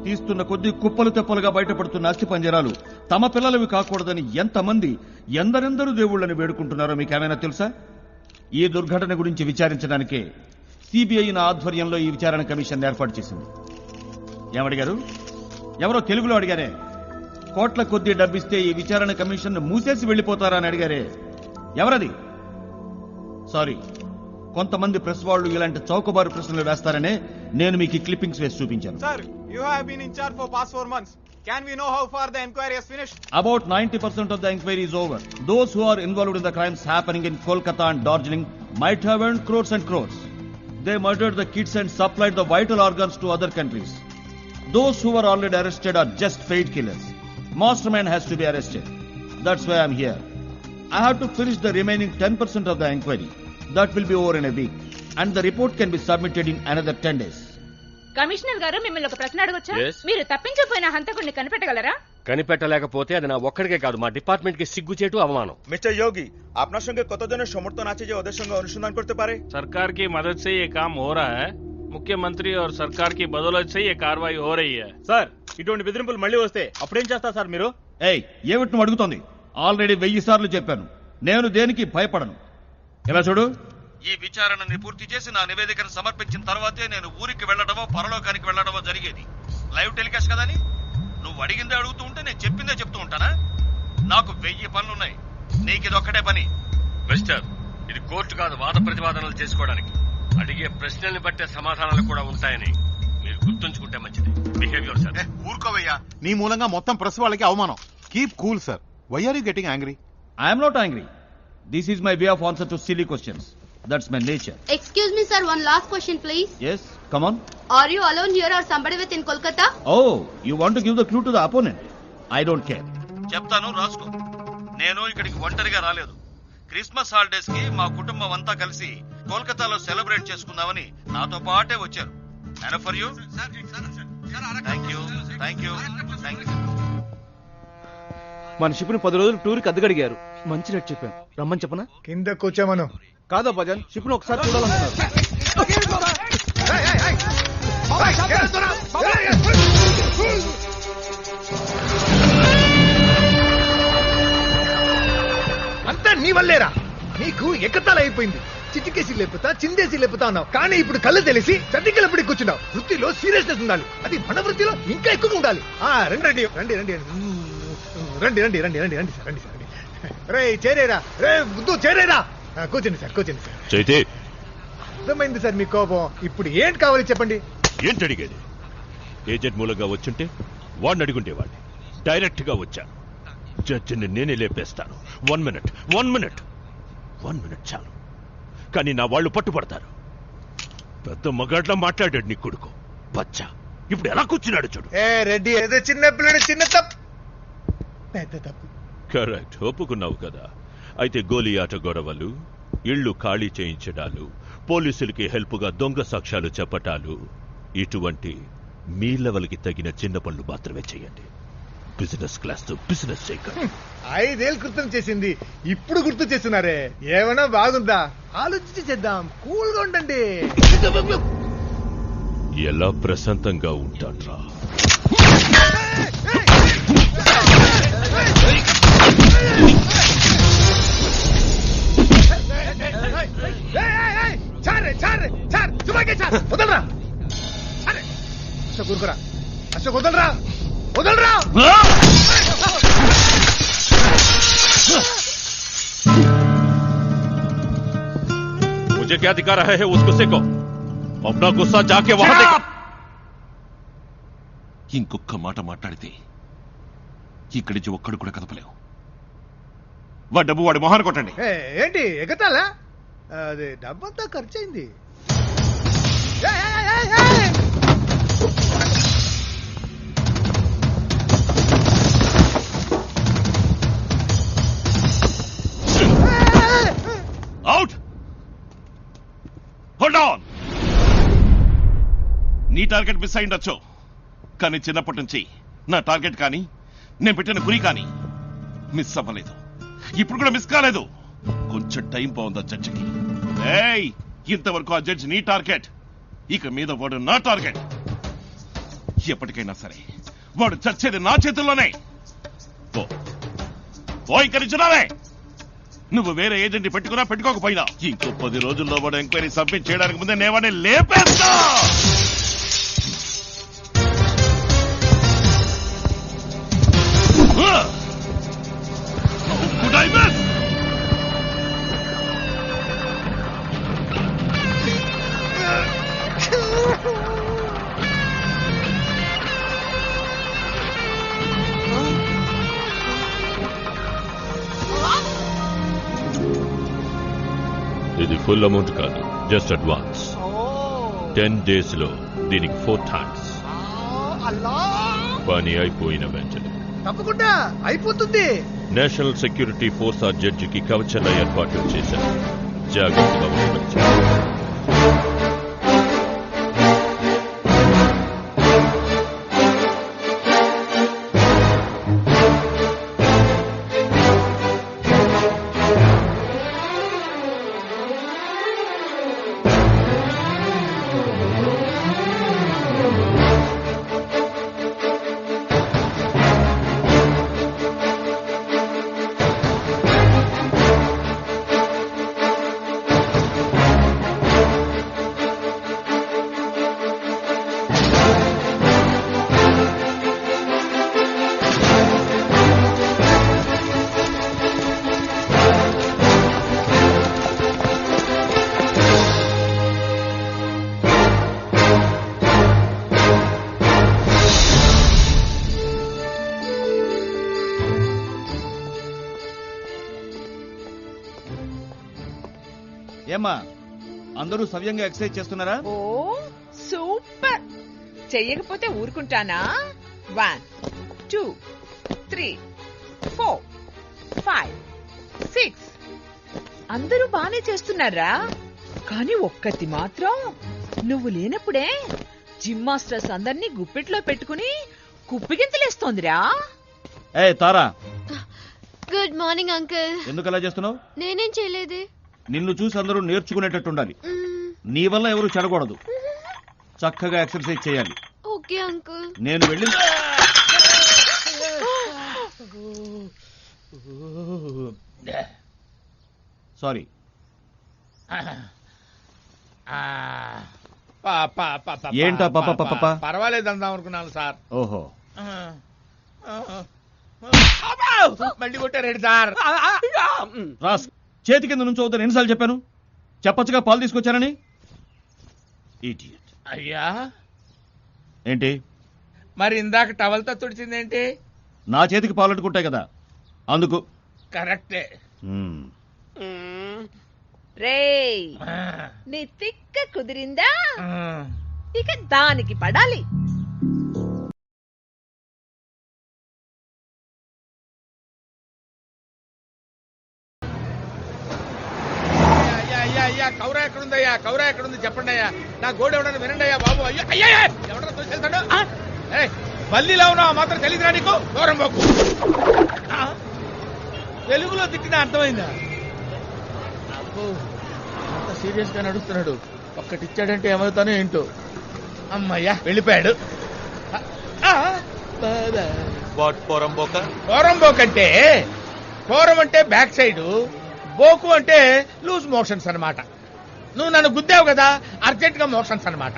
తీస్తున్న కొద్ది కుప్పలు తెప్పలుగా బయటపడుతున్న అస్థి పంజరాలు తమ పిల్లలవి కాకూడదని ఎంతమంది ఎందరెందరూ దేవుళ్ళని వేడుకుంటున్నారో మీకేమైనా తెలుసా? ఈ దుర్ఘటన గురించి విచారించడానికే సిబిఐ ఆధ్వర్యంలో ఈ విచారణ కమిషన్ ఏర్పాటు చేసింది. ఏమడిగారు? ఎవరో తెలుగులో అడిగారే. కోట్ల కొద్దీ డబ్బిస్తే ఈ విచారణ కమిషన్ మూసేసి వెళ్లిపోతారా అని అడిగారే. ఎవరది? సారీ, కొంతమంది ప్రెస్ వాళ్ళు ఇలాంటి చౌకబారు ప్రశ్నలు వేస్తారనే నేను మీకు క్లిప్పింగ్స్ వేసి చూపించాను. Sir, you have been in charge for past 4 months. Can we know how far the inquiry has finished? About 90% of the inquiry is over. Those who are involved in the crimes happening in Kolkata and Darjeeling might have earned crores and crores. They murdered the kids and supplied the vital organs to other countries. Those who were already arrested are just paid killers. Mastermind has to be arrested. That's why I'm here. I have to finish the remaining 10% of the inquiry. That will be over in a week. And the report can be submitted in another 10 days. Commissioner గారు మిమ్మల్ని ఒక ప్రశ్న అడగొచ్చా? Yes. మీరు తప్పించకపోయిన హంతకుడిని కనిపెట్టగలరా? కనిపెట్టలేకపోతే అది నా ఒక్కడికే కాదు, మా డిపార్ట్మెంట్ కి సిగ్గుచేటు అవమానం. Mr. Yogi, আপনার সঙ্গে কতজনের সমর্থন আছে যে ওদের সঙ্গে অনুসন্ধান করতে পারে? सरकार की मदद से ये काम हो रहा है. मुख्यमंत्री और सरकार की बदौलत से ये कार्रवाई हो रही है. సార్, ఇటువంటి బెదిరింపులు మళ్ళీ వస్తే అప్పుడేం చేస్తారు సార్ మీరు? ఏయ్, ఏమిటి నువ్వు అడుగుతోంది? ఆల్రెడీ 1000 సార్లు చెప్పాను, నేను దేనికి భయపడను. ఇలా చూడు, ఈ విచారణని పూర్తి చేసి నా నివేదికను సమర్పించిన తర్వాతే నేను ఊరికి వెళ్లడమో పరలోకానికి వెళ్లడమో జరిగేది. లైవ్ టెలికాస్ట్ కదని నువ్వు అడిగిందే అడుగుతూ ఉంటే నేను చెప్పిందే చెప్తూ ఉంటానా? నాకు 1000 పనులున్నాయి, నీకు ఇది ఒక్కటే పని. మిస్టర్, ఇది కోర్టు కాదు వాద ప్రతివాదనలు చేసుకోవడానికి. అడిగే ప్రశ్నల్ని బట్టే సమాధానాలు కూడా ఉంటాయని మీరు గుర్తుంచుకుంటే మంచిది. Behaviour sir. ఊరుకోవయ్యా, నీ మూలంగా మొత్తం ప్రెస్ వాళ్ళకి అవమానం. Keep cool sir. Why are you getting angry? I'm not angry. This is my way of answer to silly questions. That's my nature. Excuse me, sir. One last question, please. Yes, come on. Are you alone here or somebody with in Kolkata? Oh, you want to give the clue to the opponent? I don't care. చెప్తాను, రాసుకో. నేను ఇక్కడికి ఒంటరిగా రాలేదు. Christmas holidays కి మా కుటుంబం అంతా కలిసి కోల్కతాలో సెలబ్రేట్ చేసుకుందామని నాతో పాటే వచ్చారు. And for you? Thank you. Thank you. Thank you. మన షిప్ ని 10 రోజులు టూర్ కి అద్దెగడిగారు. మంచి రేట్ చెప్పాను, రమ్మని చెప్పనా? కింద కూర్చోమను. కాదా భజన్, షిప్ ను ఒకసారి చూడాలనుకున్నారు. అంతా నీ వల్లేరా? నీకు ఎక్కతాలు అయిపోయింది. చిటికేసి లేపుతా, చిందేసి లేపుతా ఉన్నావు. కానీ ఇప్పుడు కళ్ళు తెలిసి చతికిలపడి కూర్చున్నావు. వృత్తిలో సీరియస్నెస్ ఉండాలి. అది మన వృత్తిలో ఇంకా ఎక్కువ ఉండాలి. రండి రండి రండి రండి రండి రండి రండి రండి రండి సార్, రండి సార్. రే చేరేరా, రే బుద్ధు చేరేరా. కూర్చోండి సార్, కూర్చోండి సార్. చైతే, అర్థమైంది సార్ మీ కోపం. ఇప్పుడు ఏంటి కావాలి చెప్పండి. ఏంటి అడిగేది? ఏజెంట్ మూలంగా వచ్చుంటే వాడిని అడుగుండేవాడిని. డైరెక్ట్ గా వచ్చా. జడ్జిని నేనే లేపేస్తాను. 1 minute చాలు. కానీ నా వాళ్ళు పట్టుపడతారు. పెద్ద మగాడ్లా మాట్లాడాడు నీ కొడుకు బచ్చా. ఇప్పుడు ఎలా కూర్చున్నాడు చూడు. ఏ రెడ్డి, ఏదో చిన్న పిల్లడు, చిన్న తప్పు పెద్ద తప్పు. కరెక్ట్, ఒప్పుకున్నావు కదా. అయితే గోలీ ఆట గొడవలు, ఇళ్లు ఖాళీ చేయించడాలు, పోలీసులకి హెల్ప్ గా దొంగ సాక్ష్యాలు చెప్పటాలు, ఇటువంటి మీ లెవెల్కి తగిన చిన్న పనులు మాత్రమే చేయండి. బిజినెస్ క్లాస్ తో బిజినెస్ చేయకండి. 5 ఏళ్ళు క్రితం చేసింది ఇప్పుడు గుర్తు చేస్తున్నారే, ఏమన్నా బాగుందా? ఆలోచించి చేద్దాం. కూల్ గా ఉండండి. ఎలా ప్రశాంతంగా ఉంటాడ్రా? వదలరా అశోక్, ఊరుకురా అశోక్, వదలరా వదలరా. मुझे क्या दिखा रहा है उसको सेको. अपना गुस्सा जाके वहां देखो. ఇంకొక మాట మాట్లాడితే ఇక్కడి నుంచి ఒక్కడు కూడా కదపలేవు. వాడి డబ్బు వాడి మొహాన్ని కొట్టండి. ఏంటి ఎగతాలా? అది డబ్బంతా ఖర్చు అయింది. అవుట్. Hold on. నీ టార్గెట్ మిస్ అయిండొచ్చు, కానీ చిన్నప్పటి నుంచి నా టార్గెట్ కానీ నేను పెట్టిన గురి కానీ మిస్ అవ్వలేదు. ఇప్పుడు కూడా మిస్ కాలేదు. కొంచెం టైం బాగుందా జడ్జికి? ఇంతవరకు ఆ జడ్జి నీ టార్గెట్, ఇక మీద వాడు నా టార్గెట్. ఎప్పటికైనా సరే వాడు చచ్చేది నా చేతుల్లోనే. ఓ ఇక్కడి నుంచి రావే. నువ్వు వేరే ఏజెంట్ పెట్టుకున్నా పెట్టుకోకపోయినా ఇంకో 10 రోజుల్లో వాడు ఎంక్వైరీ సబ్మిట్ చేయడానికి ముందే నేవాడిని లేపేస్తా. Could I miss? ఇది ఫుల్ అమౌంట్ కాదు, జస్ట్ అడ్వాన్స్. 10 days లో దీనికి 4 times. పని అయిపోయిన వెంటనే తప్పకుండా అయిపోతుంది. నేషనల్ సెక్యూరిటీ ఫోర్స్ ఆ జడ్జికి కవచల ఏర్పాట్లు చేశారు. జాగ్రత్తగా ఉండవచ్చు. ఏమ్మా, అందరూ సవ్యంగా ఎక్సర్సైజ్ చేస్తున్నారా? ఓ సూపర్. చెయ్యకపోతే ఊరుకుంటానా? 1 2 3 4 5 6 అందరూ బానే చేస్తున్నారా? కానీ ఒక్కటి మాత్రం నువ్వు లేనప్పుడే జిమ్ మాస్టర్స్ అందరినీ గుప్పిట్లో పెట్టుకుని కుప్పిగింతలేస్తోందిరా. ఏ తారా, గుడ్ మార్నింగ్ అంకుల్. ఎందుకు అలా చేస్తున్నావు? నేనేం చేయలేదే. నిన్ను చూసి అందరూ నేర్చుకునేటట్టుండాలి. నీ వల్ల ఎవరు చెడకూడదు. చక్కగా ఎక్సర్సైజ్ చేయాలి. Okay uncle. నేను వెళ్ళి సారీ. ఏంటా పాప? పర్వాలేదు అందాం అనుకున్నాను సార్. ఓహో, మళ్ళీ కొట్టారేంటి సార్? రాస్, చేతి కింద నుంచి అవుతాను ఎన్నిసార్లు చెప్పాను? చెప్పచ్చుగా పాలు తీసుకొచ్చానని. అయ్యా, ఏంటి మరి ఇందాక టవల్తో తుడిచిందేంటి? నా చేతికి పాలు అట్టుకుంటాయి కదా, అందుకు. కరెక్టే. రేయ్, నీ తిక్క కుదిరిందా? ఇక దానికి పడాలి. అయ్యా కౌరా ఎక్కడుందయ్యా? కౌరా ఎక్కడుంది చెప్పండి అయ్యా. నా గోడ ఎవడని వినండి అయ్యా బాబు. అయ్యో అయ్యా, ఎవడన్నా తోసేస్తాడు? బల్లిలా ఉన్నావు మాత్రం తెలియదురా నీకు? దూరం బాబు. తెలుగులో తిట్టిన అర్థమైందా? అంత సీరియస్ గా నడుస్తున్నాడు. ఒక్కటిచ్చాడంటే ఏమవుతానో ఏంటో. అమ్మయ్యా వెళ్ళిపోయాడు. పోరంబోక్ అంటే పోరం అంటే బ్యాక్ సైడ్, బోకు అంటే లూజ్ మోషన్స్ అన్నమాట. నువ్వు నన్ను గుద్దావు కదా, అర్జెంట్ గా మోషన్స్ అన్నమాట.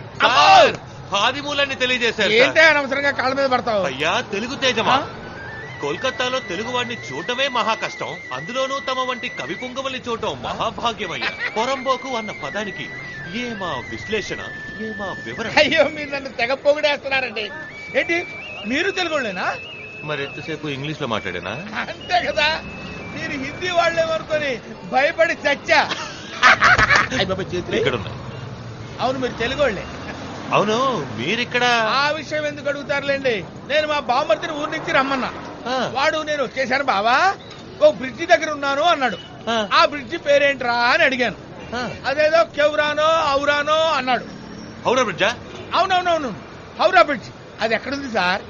ఆదిమూలాన్ని తెలియజేశారు. ఏంటే అనవసరంగా కాళ్ళ మీద పడతావు? అయ్యా తెలుగు తేజమా, కోల్కతాలో తెలుగు వాడిని చూడటమే మహా కష్టం, అందులోనూ తమ వంటి కవి పుంగవల్ని చూడటం మహాభాగ్యమయ్యా. పొరంబోకు అన్న పదానికి ఏమా విశ్లేషణ, ఏమా వివరణ. అయ్యో, మీరు నన్ను తెగ పొగిడేస్తున్నారండి. ఏంటి మీరు తెలుగులేనా? మరి ఎంతసేపు ఇంగ్లీష్ లో మాట్లాడేనా? అంతే కదా, మీరు హిందీ వాళ్ళేమనుకొని భయపడి చచ్చా. అవును, మీరు తెలుగు వాళ్ళే. అవును, మీరిక్కడ ఆ విషయం ఎందుకు అడుగుతారులేండి. నేను మా బామ్మర్తిని ఊరి నుంచి రమ్మన్నా. వాడు నేను వచ్చేసాను బావా, ఓ బ్రిడ్జి దగ్గర ఉన్నాను అన్నాడు. ఆ బ్రిడ్జి పేరేంట్రా అని అడిగాను. అదేదో కెవ్రానో ఔరానో అన్నాడు. హౌరా బ్రిడ్జా? అవునవునవును, హౌరా బ్రిడ్జ్. అది ఎక్కడుంది సార్?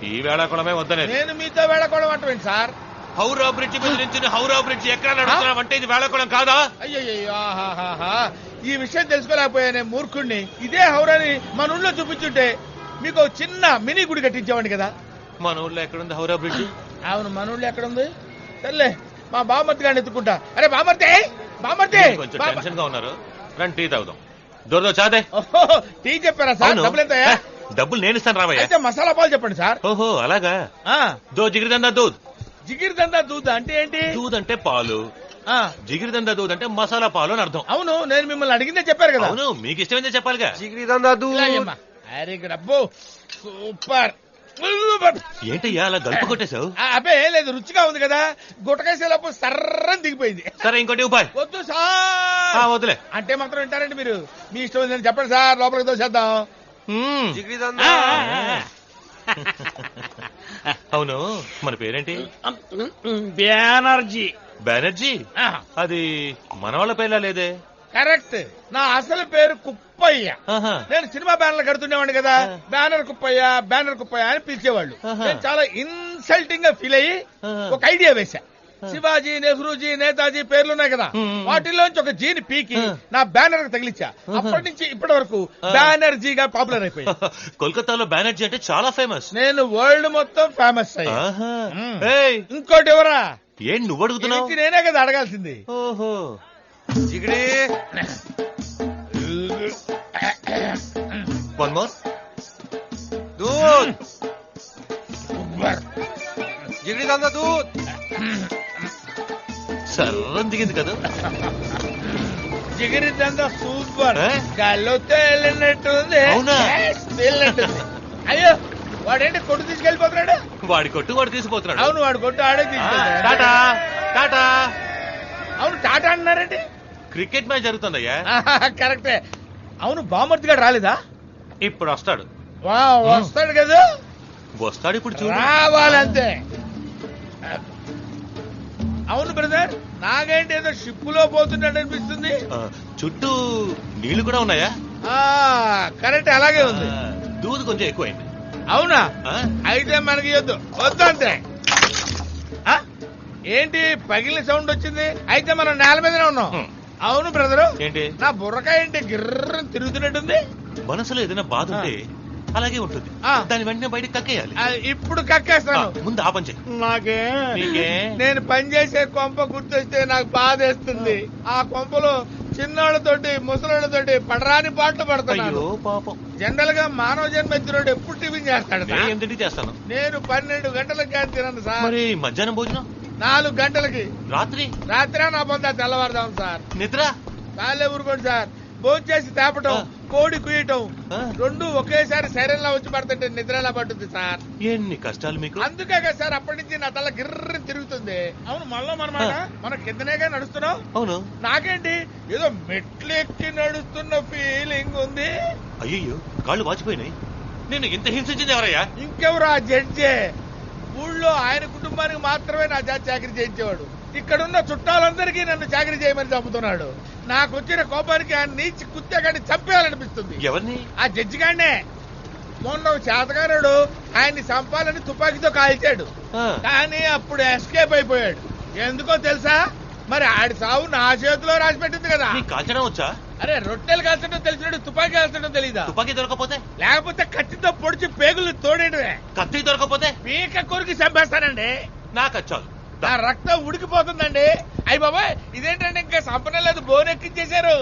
ఈ వేళాకుళమే వద్దనే. నేను మీతో వేళకోవడం అంటేంటి సార్? హౌరా బ్రిడ్జి మీద నుంచి హౌరా బ్రిడ్జి ఎక్కడ నడుస్తున్నాం అంటే ఇది వేళాకుళం కాదా? అయ్యో, ఈ విషయం తెలుసుకోలేకపోయానే మూర్ఖుణ్ణి. ఇదే హౌరాని మన ఊళ్ళో చూపించుంటే మీకు ఒక చిన్న మినీ గుడి కట్టించేవాడిని కదా. మన ఊళ్ళో ఎక్కడుంది హౌరా బ్రిడ్జ్? అవును, మన ఊళ్ళో ఎక్కడ ఉంది? సర్లే, మా బామర్తి గారిని ఎత్తుకుంటా. అరే బామర్తి, బామర్తి, కొంచెం టెన్షన్ గా ఉన్నారు, రండి టీ తాగుదాం. దొరదో చాదే. టీ చెప్పారా సార్? డబ్బులు ఎంతయ్యా? డబ్బులు నేను ఇస్తాను రావయ్య. అయితే మసాలా పాలు చెప్పండి సార్. ఓహో అలాగా. దో జిగిరిదందా దూద్. జిగిరిదందా దూద్ అంటే ఏంటి? దూద్ అంటే పాలు, జిగిరిదందా దూద్ అంటే మసాలా పాలు అని అర్థం. అవును, నేను మిమ్మల్ని అడిగిందే చెప్పారు కదా. అవును, మీకు ఇష్టమైందే చెప్పాలిగా. జిగిరిదందా దూద్. అరే అబ్బో సూపర్. ఏంటయ్యా అలా గల్పు కొట్టేశావు? అబ్బే లేదు, రుచిగా ఉంది కదా. గుట్టకేసేలోపు సర్రని దిగిపోయింది. సరే ఇంకోటి ఉపాయ్. వద్దు సార్. వద్దులే అంటే మాత్రం వింటారండి మీరు? మీ ఇష్టం ఉందని చెప్పండి సార్, లోపలికి దోసేద్దాం. అవును, మన పేరేంటి? బెనర్జీ. బెనర్జీ? అది మన వాళ్ళ పేర్లా లేదే. కరెక్ట్, నా అసలు పేరు కుప్పయ్య. నేను సినిమా బ్యానర్లు కడుతుండేవాడిని కదా. బ్యానర్ కుప్పయ్య, బ్యానర్ కుప్పయ్య అని పిలిచేవాళ్ళు. నేను చాలా ఇన్సల్టింగ్ గా ఫీల్ అయ్యి ఒక ఐడియా వేశా. శివాజీ, నెహ్రూజీ, నేతాజీ పేర్లున్నాయి కదా, వాటిల్లోంచి ఒక జీని పీకి నా బ్యానర్ కి తగిలిచ్చా. అప్పటి నుంచి ఇప్పటి వరకు బ్యానర్జీగా పాపులర్ అయిపోయి. కోల్కతాలో బ్యానర్జీ అంటే చాలా ఫేమస్. నేను వరల్డ్ మొత్తం ఫేమస్ అయ్యా. ఇంకోటి ఎవరా? ఏం నువ్వు అడుగుతున్నావు? నేనే కదా అడగాల్సింది. ఓహో జిగిడి. వన్ మోర్ దూద్. జిగిడిదందా దూద్. సర్రం దిగింది కదా. జిగిరిదందా సూపర్. గాల్లో తేలినట్టుంది. తేలినట్టుంది. అయ్యో, వాడేంటి కొట్టు తీసుకెళ్లిపోతున్నాడు? వాడి కొట్టు వాడు తీసుకుపోతున్నాడు. అవును, వాడు కొట్టు ఆడే తీసుకెళ్తాడు. టాటా టాటా. అవును, టాటా అన్నారండి. క్రికెట్ మ్యాచ్ జరుగుతుందయ్యా. కరెక్టే. అవును, బామర్తి గారు రాలేదా? ఇప్పుడు వస్తాడు. వస్తాడు కదా. వస్తాడు ఇప్పుడు చూడు. రావాలంతే. అవును బ్రదర్, నాగేంటి ఏదో షిప్పులో పోతున్నట్టు అనిపిస్తుంది. చుట్టూ నీళ్లు కూడా ఉన్నాయా? కరెక్ట్, అలాగే ఉంది. దూదు కొంచెం ఎక్కువైంది. అవునా? అయితే మనకి వద్దంతే. ఏంటి పగిలిన సౌండ్ వచ్చింది? అయితే మనం నేల మీదనే ఉన్నాం. అవును బ్రదరు, ఏంటి నా బుర్రకాయ ఏంటి గిర్ర తిరుగుతున్నట్టుంది? మనసులో ఏదైనా బాధ ఉంటే అలాగే ఉంటుంది. దాని వెంటనే బయట కక్కేయాలి. ఇప్పుడు కక్కేస్తాను. ముందు ఆ పని చెయ్యి. నాకే నేను పనిచేసే కొంప గుర్తొస్తే నాకు బాధేస్తుంది. ఆ కొంపలో చిన్నోళ్ళతోటి ముసలోళ్ళతోటి పడరాని పాటలు పడతాను. పాపం. జనరల్ గా మానవ జన్మెత్తుడు ఎప్పుడు టిఫిన్ చేస్తాడు? ఏంటి చేస్తాను? నేను 12 గంటలకి కానీ తినను సార్. మరి మధ్యాహ్నం భోజనం? 4 గంటలకి. రాత్రి నా పొందా తెల్లవారుదాం సార్. నిద్ర? చాలే ఊరుకోండి సార్. భోంచేసి తేపటం, కోడి కుయ్యటం రెండు ఒకేసారి శరీరంలో వచ్చి పడుతుంటే నిద్రలా పడుతుంది సార్. ఎన్ని కష్టాలు మీకు. అందుకే కదా సార్ అప్పటి నుంచి నా తల గిర్ర తిరుగుతుంది. అవును, మళ్ళా మన కిందనేగా నడుస్తున్నావు. అవును. నాకేంటి ఏదో మెట్లెక్కి నడుస్తున్న ఫీలింగ్ ఉంది. అయ్యో, కాళ్ళు వాచిపోయినాయి. నేను ఇంత హింసించింది ఎవరయ్యా? ఇంకెవరు? ఆ జడ్జే. ఊళ్ళో ఆయన కుటుంబానికి మాత్రమే నా జాతి చాకరీ చేయించేవాడు. ఇక్కడున్న చుట్టాలందరికీ నన్ను చాకరీ చేయమని చంపుతున్నాడు. నాకు వచ్చిన కోపానికి ఆయన నీచి కుత్తేగాడిని చంపేయాలనిపిస్తుంది. ఎవరిని? ఆ జడ్జి గానే. మొన్న చేతగారుడు ఆయన్ని చంపాలని తుపాకీతో కాల్చాడు. కానీ అప్పుడు ఎస్కేప్ అయిపోయాడు. ఎందుకో తెలుసా? మరి ఆడి సావు నా చేతిలో రాసి పెట్టింది కదా. కాల్చడం వచ్చా? అరే, రొట్టెలు కాల్చడం తెలిసినట్టు తుపాకీ కాల్చడం తెలీదా? తుపాకీ దొరకపోతే? లేకపోతే కత్తితో పొడిచి పేగులు తోడేయడమే. కత్తి దొరకపోతే? పీక కొరికి చంపేస్తానండి. నాకు చాలు. నా రక్తం ఉడికిపోతుందండి. అయ్యి బాబాయ్, ఇదేంటంటే ఇంకా సంపనలేదు, బోన్ ఎక్కించేశారు.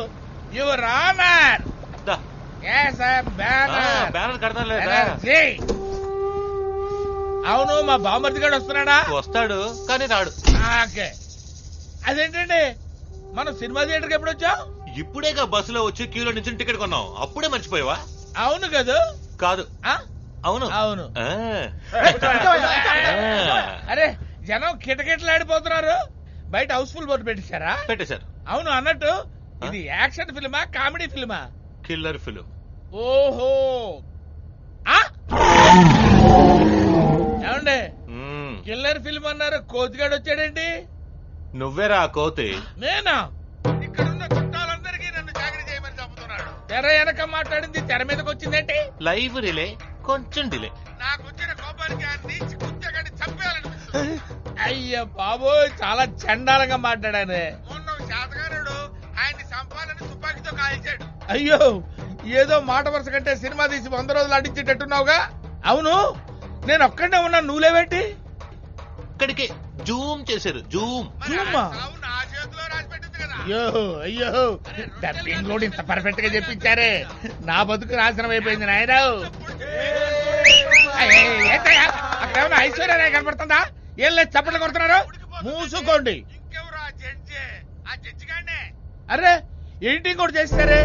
Your honour. బ్యానర్ కడతాను. అవును, మా బామర్ది గారు వస్తున్నాడా? వస్తాడు కానీ రాడు. ఓకే. అదేంటండి, మనం సినిమా థియేటర్కి ఎప్పుడు వచ్చాం? ఇప్పుడేగా బస్సులో వచ్చి క్యూలో నుంచి టికెట్ కొన్నాం. అప్పుడే మర్చిపోయావా? అవును కదా. కాదు. అవును అవును. అరే, జనం కిటకిటలాడిపోతున్నారు. బయట హౌస్ఫుల్ బోర్డు పెట్టేశారా? పెట్టేశారు. అవును, అన్నట్టు ఇది యాక్షన్ ఫిల్మా, కామెడీ ఫిల్మా? Killer film. ఓహో. ఏమండి, కిల్లర్ ఫిల్మ్ అన్నారు, కోతిగాడు వచ్చాడేంటి? నువ్వేరా కోతి. నేనా? ఇక్కడున్న చుట్టాలందరికీ నన్ను చాకరీ చేయమని చంపుతున్నాడు. తెర వెనక మాట్లాడింది తెర మీదకి వచ్చిందేంటి? లైవ్ రిలే, కొంచెం డిలే. నాకు వచ్చిన కోపానికి ఆ నీచి కుత్తగాడిని చంపేయాలనిపిస్తుంది. అయ్యో బాబోయ్, చాలా చండాలంగా మాట్లాడాను. మొన్న శాతగారుడు ఆయన్ని చంపాలని తుపాకీతో కాల్చాడు. అయ్యో, ఏదో మాట వరుస కంటే సినిమా తీసి 100 రోజులు అడిచేటట్టున్నావుగా. అవును, నేను ఒక్కడే ఉన్నా, నువ్వులేవేంటి? ఇక్కడికి జూమ్ చేశారు, జూమ్. అయ్యో డబ్బింగ్ కూడా ఇంత పర్ఫెక్ట్ గా చెప్పించారే, నా బతుకు నాశనం అయిపోయింది నాయరావు. అక్కడేమన్నా ఐశ్వర్య కనపడుతుందా? ఏం లేదు, చప్పట్లు కొడుతున్నారు. మూసుకోండి. అరే ఎడిటింగ్ కూడా చేస్తారే,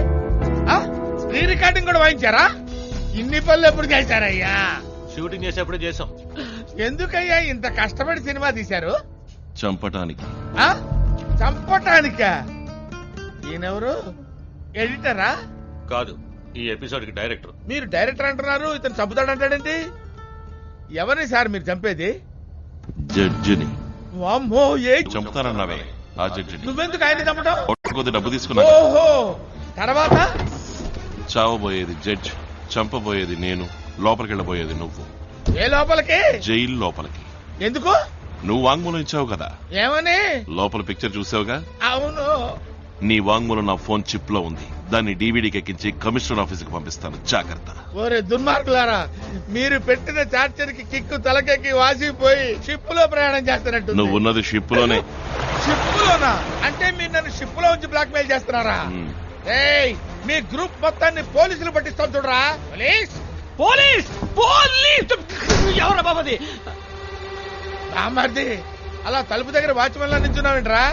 రీ రికార్డింగ్ కూడా వాయించారా? ఇన్ని పనులు ఎప్పుడు చేశారయ్యా? షూటింగ్ చేసేప్పుడు చేసాం. ఎందుకయ్యా ఇంత కష్టపడి సినిమా తీశారు? చంపటానికి. చంపటానికా? ఈయనెవరు? ఎడిటరా? కాదు, ఈ ఎపిసోడ్ కి డైరెక్టర్. మీరు డైరెక్టర్ అంటున్నారు, ఇతను చంపుతాడంటాడేంటి? ఎవరిని సార్ మీరు చంపేది? జడ్జిని. వామ్మో, ఏ చంపుతానన్నావే ఆ జడ్జిని. నువ్వెందుకు ఆయన చంపటం? కొద్ది డబ్బు తీసుకున్నా. ఓహో, తర్వాత చావబోయేది జడ్జ్, చంపబోయేది నేను, లోపలికి వెళ్ళబోయేది నువ్వు. ఏ లోపలికి? జైలు లోపలికి. ఎందుకు? నువ్వు వాంగ్మూలం ఇచ్చావు కదా. ఏమని? లోపల పిక్చర్ చూసావుగా. అవును. నీ వాంగ్మూలం నా ఫోన్ చిప్ లో ఉంది. దాన్ని డీవీడీకి ఎక్కించి కమిషనర్ ఆఫీస్ కి పంపిస్తాను, జాగ్రత్త. ఓరే దుర్మార్గులారా, మీరు పెట్టిన చార్జర్ కి కిక్కు తలకెక్కి వాసిపోయి షిప్ లో ప్రయాణం చేస్తున్నట్టు. నువ్వు ఉన్నది షిప్ లోనే. షిప్ లోనా? అంటే మీరు నన్ను షిప్ లో ఉంచి బ్లాక్ మెయిల్ చేస్తున్నారా? ఏయ్, మీ గ్రూప్ మొత్తాన్ని పోలీసులు పట్టిస్తాం చూడరా. పోలీస్ పోలీస్ పోలీస్ ఎవరా బాబది? బామర్ది, అలా తలుపు దగ్గర వాచ్మెన్ లా నించున్నావేంట్రా?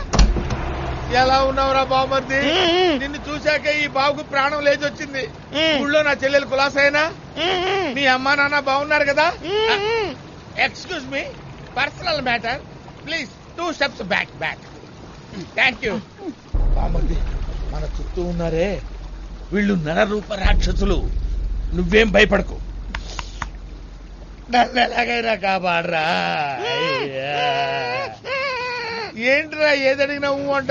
ఎలా ఉన్నావురా బామర్ది? నిన్ను చూశాక ఈ బాబుకు ప్రాణం లేచొచ్చింది. ఊళ్ళో నా చెల్లెలు కులాసైనా మీ అమ్మా నాన్న బాగున్నారు కదా? Excuse me, personal matter, please 2 steps back. Thank you. బామర్ది, మన చుట్టూ ఉన్నారే వీళ్ళు నరరూప రాక్షసులు. నువ్వేం భయపడకు, నన్ను ఎలాగైనా కాపాడరా. ఏంట్రా ఏదడిగినా అంట